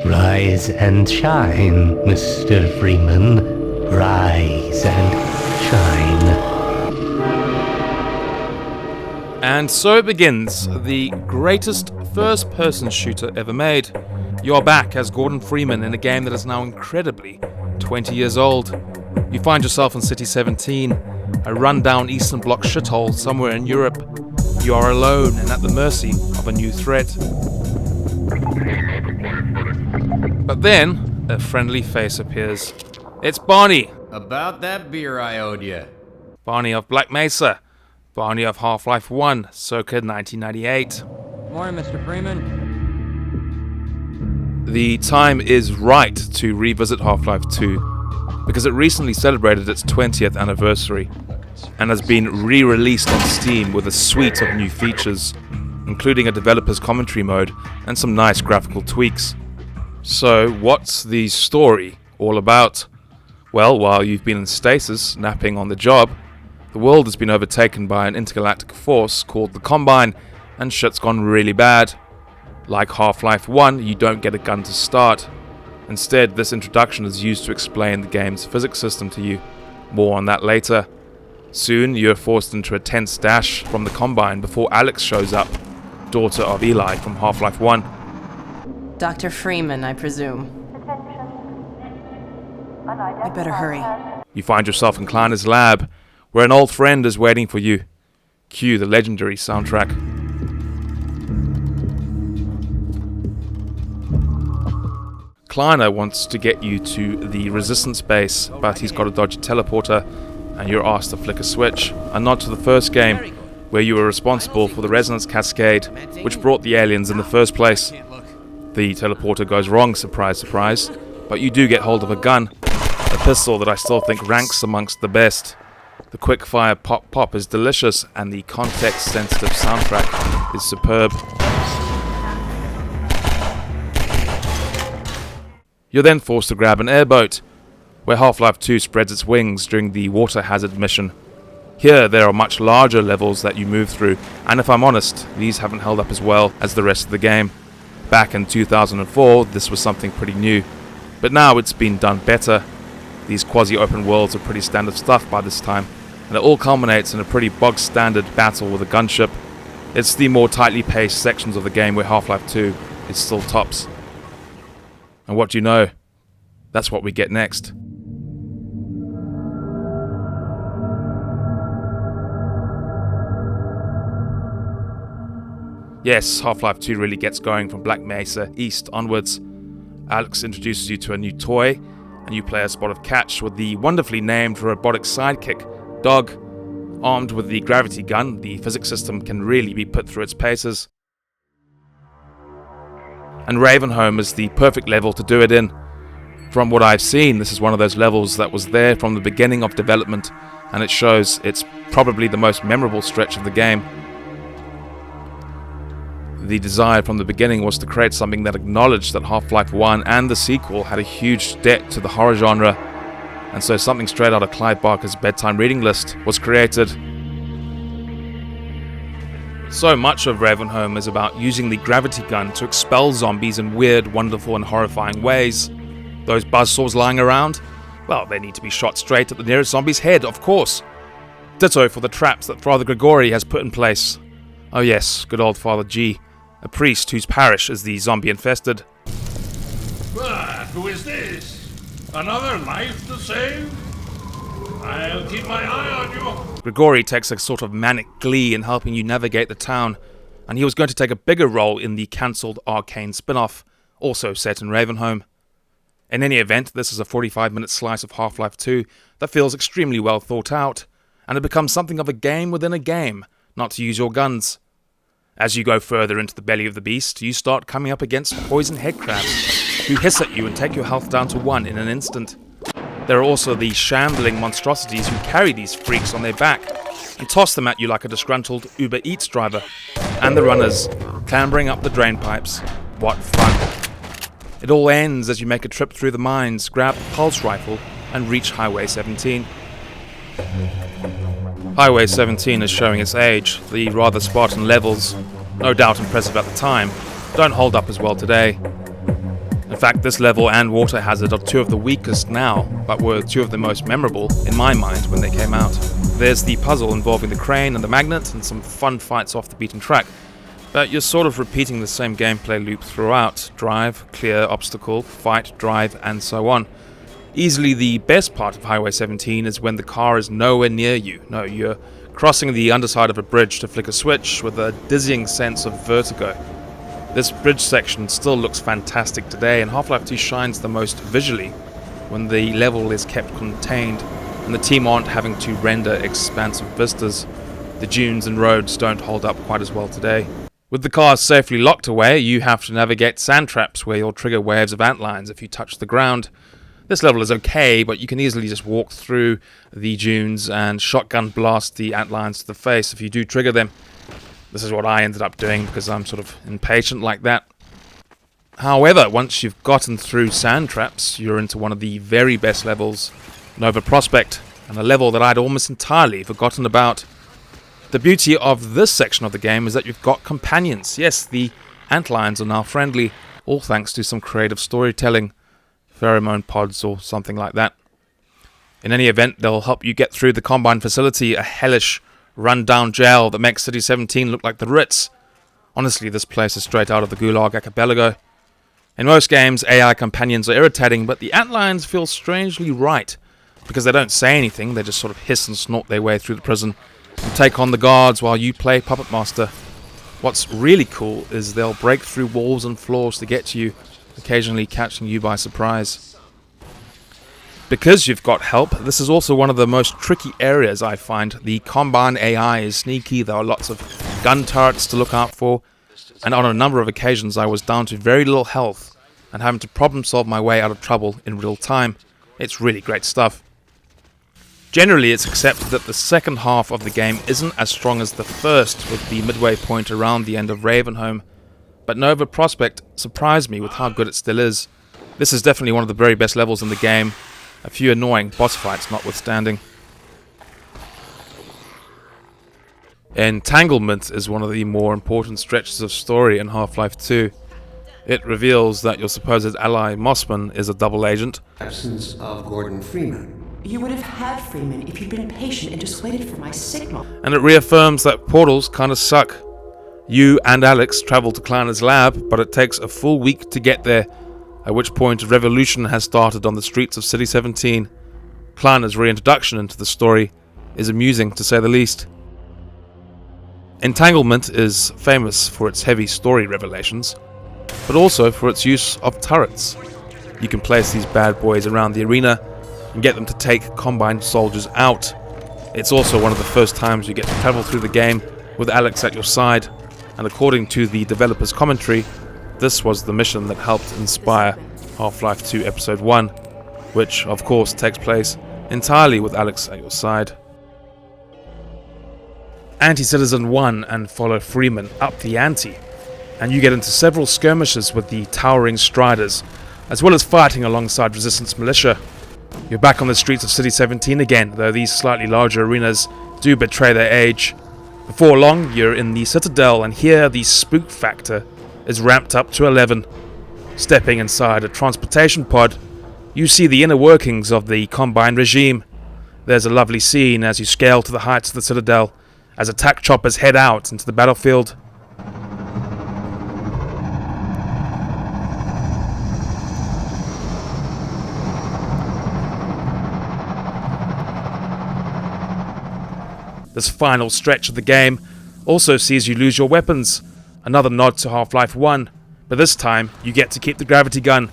Rise and shine, Mr. Freeman. Rise and shine. And so it begins, the greatest first-person shooter ever made. You're back as Gordon Freeman in a game that is now incredibly 20 years old. You find yourself in City 17, a run-down Eastern Bloc shithole somewhere in Europe. You are alone and at the mercy of a new threat. But then, a friendly face appears. It's Barney! About that beer I owed you. Barney of Black Mesa. Barney of Half-Life 1, circa 1998. Morning, Mr. Freeman. The time is right to revisit Half-Life 2, because it recently celebrated its 20th anniversary, and has been re-released on Steam with a suite of new features, including a developer's commentary mode and some nice graphical tweaks. So, what's the story all about? Well, while you've been in stasis, napping on the job, the world has been overtaken by an intergalactic force called the Combine, and shit's gone really bad. Like Half-Life 1, you don't get a gun to start. Instead, this introduction is used to explain the game's physics system to you. More on that later. Soon, you're forced into a tense dash from the Combine before Alex shows up, daughter of Eli from Half-Life 1. Dr. Freeman, I presume. I better hurry. You find yourself in Kleiner's lab, where an old friend is waiting for you. Cue the legendary soundtrack. Kleiner wants to get you to the Resistance base, but he's got a dodgy teleporter, and you're asked to flick a switch. A nod to the first game, where you were responsible for the resonance cascade, which brought the aliens in the first place. The teleporter goes wrong, surprise, surprise, but you do get hold of a gun, a pistol that I still think ranks amongst the best. The quick-fire pop-pop is delicious, and the context-sensitive soundtrack is superb. You're then forced to grab an airboat, where Half-Life 2 spreads its wings during the water hazard mission. Here, there are much larger levels that you move through, and if I'm honest, these haven't held up as well as the rest of the game. Back in 2004, this was something pretty new, but now it's been done better. These quasi-open worlds are pretty standard stuff by this time, and it all culminates in a pretty bog-standard battle with a gunship. It's the more tightly paced sections of the game where Half-Life 2 is still tops. And what do you know? That's what we get next. Yes, Half-Life 2 really gets going from Black Mesa east onwards. Alex introduces you to a new toy, and you play a spot of catch with the wonderfully named robotic sidekick, Dog. Armed with the gravity gun, the physics system can really be put through its paces. And Ravenholm is the perfect level to do it in. From what I've seen, this is one of those levels that was there from the beginning of development, and it shows it's probably the most memorable stretch of the game. The desire from the beginning was to create something that acknowledged that Half-Life 1 and the sequel had a huge debt to the horror genre, and so something straight out of Clive Barker's bedtime reading list was created. So much of Ravenholm is about using the gravity gun to expel zombies in weird, wonderful and horrifying ways. Those buzzsaws lying around? Well, they need to be shot straight at the nearest zombie's head, of course. Ditto for the traps that Father Grigori has put in place. Oh yes, good old Father G, a priest whose parish is the zombie-infested. Who is this? Another life to save? I'll keep my eye on you. Grigori takes a sort of manic glee in helping you navigate the town, and he was going to take a bigger role in the cancelled Arcane spin-off, also set in Ravenholm. In any event, this is a 45-minute slice of Half-Life 2 that feels extremely well thought out, and it becomes something of a game within a game, not to use your guns. As you go further into the belly of the beast, you start coming up against poison headcrabs, who hiss at you and take your health down to 1 in an instant. There are also the shambling monstrosities who carry these freaks on their back and toss them at you like a disgruntled Uber Eats driver. And the runners, clambering up the drain pipes. What fun. It all ends as you make a trip through the mines, grab a pulse rifle, and reach Highway 17. Highway 17 is showing its age. The rather Spartan levels, no doubt impressive at the time, don't hold up as well today. In fact, this level and Water Hazard are two of the weakest now, but were two of the most memorable in my mind when they came out. There's the puzzle involving the crane and the magnet, and some fun fights off the beaten track. But you're sort of repeating the same gameplay loop throughout. Drive, clear, obstacle, fight, drive, and so on. Easily the best part of Highway 17 is when the car is nowhere near you. No, you're crossing the underside of a bridge to flick a switch with a dizzying sense of vertigo. This bridge section still looks fantastic today, and Half-Life 2 shines the most visually when the level is kept contained and the team aren't having to render expansive vistas. The dunes and roads don't hold up quite as well today. With the car safely locked away, you have to navigate sand traps where you'll trigger waves of antlines if you touch the ground. This level is okay, but you can easily just walk through the dunes and shotgun blast the antlines to the face if you do trigger them. This is what I ended up doing because I'm sort of impatient like that. However, once you've gotten through sand traps, you're into one of the very best levels, Nova Prospect, and a level that I'd almost entirely forgotten about. The beauty of this section of the game is that you've got companions. Yes, the antlines are now friendly, all thanks to some creative storytelling, pheromone pods or something like that. In any event, they'll help you get through the Combine facility, a hellish, run-down jail that makes City 17 look like the Ritz. Honestly, this place is straight out of the Gulag Archipelago. In most games, AI companions are irritating, but the antlines feel strangely right, because they don't say anything, they just sort of hiss and snort their way through the prison, and take on the guards while you play Puppet Master. What's really cool is they'll break through walls and floors to get to you, occasionally catching you by surprise. Because you've got help, this is also one of the most tricky areas I find. The Combine AI is sneaky, there are lots of gun turrets to look out for, and on a number of occasions I was down to very little health and having to problem solve my way out of trouble in real time. It's really great stuff. Generally, it's accepted that the second half of the game isn't as strong as the first, with the midway point around the end of Ravenholm, but Nova Prospect surprised me with how good it still is. This is definitely one of the very best levels in the game, a few annoying boss fights notwithstanding. Entanglement is one of the more important stretches of story in Half-Life 2. It reveals that your supposed ally Mossman is a double agent. Absence of Gordon Freeman. You would have had Freeman if you'd been patient and just waited for my signal. And it reaffirms that portals kinda suck. You and Alex travel to Kleiner's lab, but it takes a full week to get there, at which point a revolution has started on the streets of City 17. Kleiner's reintroduction into the story is amusing, to say the least. Entanglement is famous for its heavy story revelations, but also for its use of turrets. You can place these bad boys around the arena and get them to take Combine soldiers out. It's also one of the first times you get to travel through the game with Alex at your side, and according to the developer's commentary, this was the mission that helped inspire Half-Life 2 Episode 1, which of course takes place entirely with Alex at your side. Anti-Citizen 1 and follow Freeman up the ante, and you get into several skirmishes with the towering Striders, as well as fighting alongside Resistance Militia. You're back on the streets of City 17 again, though these slightly larger arenas do betray their age. Before long, you're in the Citadel, and here the spook factor is ramped up to 11. Stepping inside a transportation pod, you see the inner workings of the Combine regime. There's a lovely scene as you scale to the heights of the Citadel, as attack choppers head out into the battlefield. This final stretch of the game also sees you lose your weapons, another nod to Half-Life 1, but this time you get to keep the gravity gun,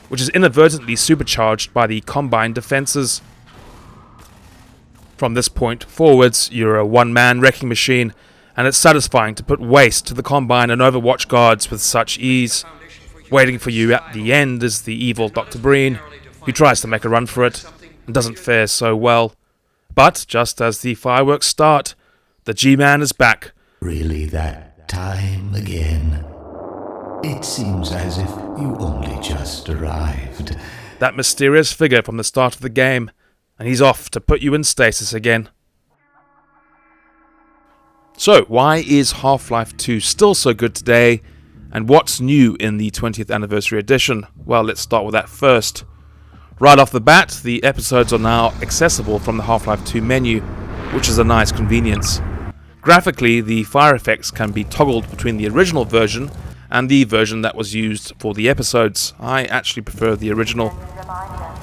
which is inadvertently supercharged by the Combine defenses. From this point forwards, you're a one-man wrecking machine, and it's satisfying to put waste to the Combine and Overwatch guards with such ease. Waiting for you at the end is the evil Dr. Breen, who tries to make a run for it, and doesn't fare so well. But just as the fireworks start, the G-Man is back. Really that time again? It seems as if you only just arrived. That mysterious figure from the start of the game, and he's off to put you in stasis again. So, why is Half-Life 2 still so good today, And what's new in the 20th Anniversary Edition? Well, let's start with that first. Right off the bat, the episodes are now accessible from the Half-Life 2 menu, which is a nice convenience. Graphically, the fire effects can be toggled between the original version and the version that was used for the episodes. I actually prefer the original.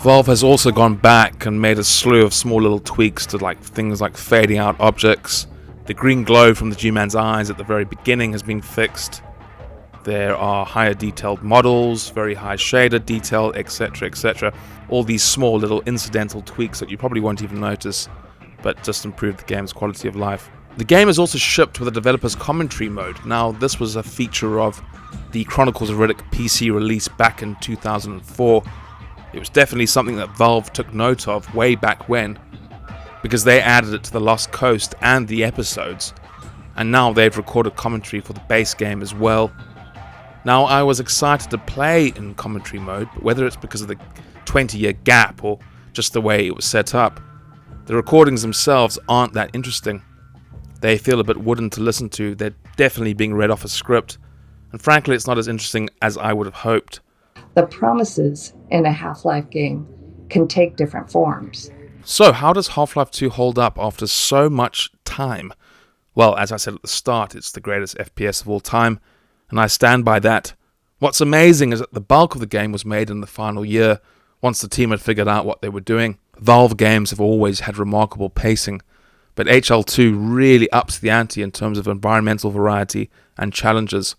Valve has also gone back and made a slew of small little tweaks to things like fading out objects. The green glow from the G-Man's eyes at the very beginning has been fixed. There are higher detailed models, very high shader detail, etc, etc. All these small little incidental tweaks that you probably won't even notice, but just improve the game's quality of life. The game is also shipped with a developer's commentary mode. Now, this was a feature of the Chronicles of Riddick PC release back in 2004. It was definitely something that Valve took note of way back when, because they added it to the Lost Coast and the episodes, and now they've recorded commentary for the base game as well. Now, I was excited to play in commentary mode, but whether it's because of the 20-year gap or just the way it was set up, the recordings themselves aren't that interesting. They feel a bit wooden to listen to, they're definitely being read off a script, and frankly it's not as interesting as I would have hoped. The promises in a Half-Life game can take different forms. So, how does Half-Life 2 hold up after so much time? Well, as I said at the start, it's the greatest FPS of all time, and I stand by that. What's amazing is that the bulk of the game was made in the final year, once the team had figured out what they were doing. Valve games have always had remarkable pacing, but HL2 really ups the ante in terms of environmental variety and challenges.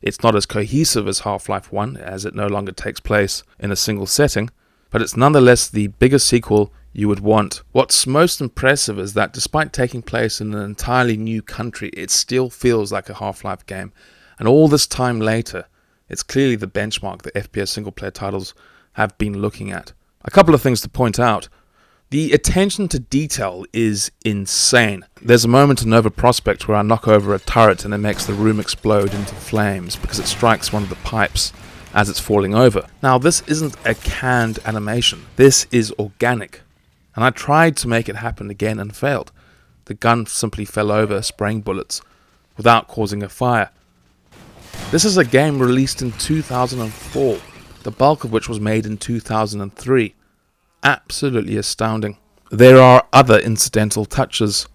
It's not as cohesive as Half-Life 1, as it no longer takes place in a single setting, but it's nonetheless the biggest sequel you would want. What's most impressive is that despite taking place in an entirely new country, it still feels like a Half-Life game. And all this time later, it's clearly the benchmark that FPS single-player titles have been looking at. A couple of things to point out. The attention to detail is insane. There's a moment in Nova Prospect where I knock over a turret and it makes the room explode into flames because it strikes one of the pipes as it's falling over. Now, this isn't a canned animation. This is organic. And I tried to make it happen again and failed. The gun simply fell over, spraying bullets, without causing a fire. This is a game released in 2004, the bulk of which was made in 2003. Absolutely astounding. There are other incidental touches.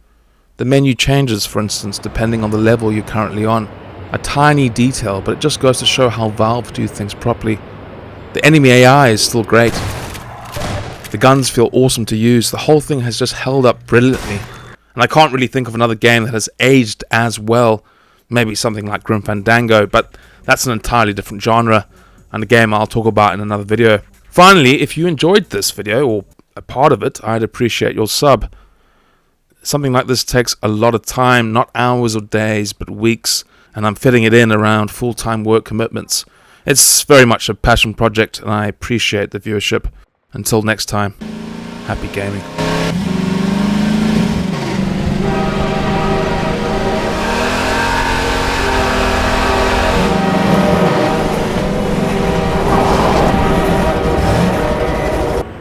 The menu changes, for instance, depending on the level you're currently on. A tiny detail, but it just goes to show how Valve do things properly. The enemy AI is still great. The guns feel awesome to use. The whole thing has just held up brilliantly. And I can't really think of another game that has aged as well. Maybe something like Grim Fandango, but that's an entirely different genre, and a game I'll talk about in another video. Finally, if you enjoyed this video, or a part of it, I'd appreciate your sub. Something like this takes a lot of time, not hours or days, but weeks, and I'm fitting it in around full-time work commitments. It's very much a passion project, and I appreciate the viewership. Until next time, happy gaming.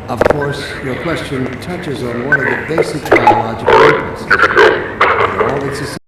Of course, your question touches on one of the basic biological impulses. In all its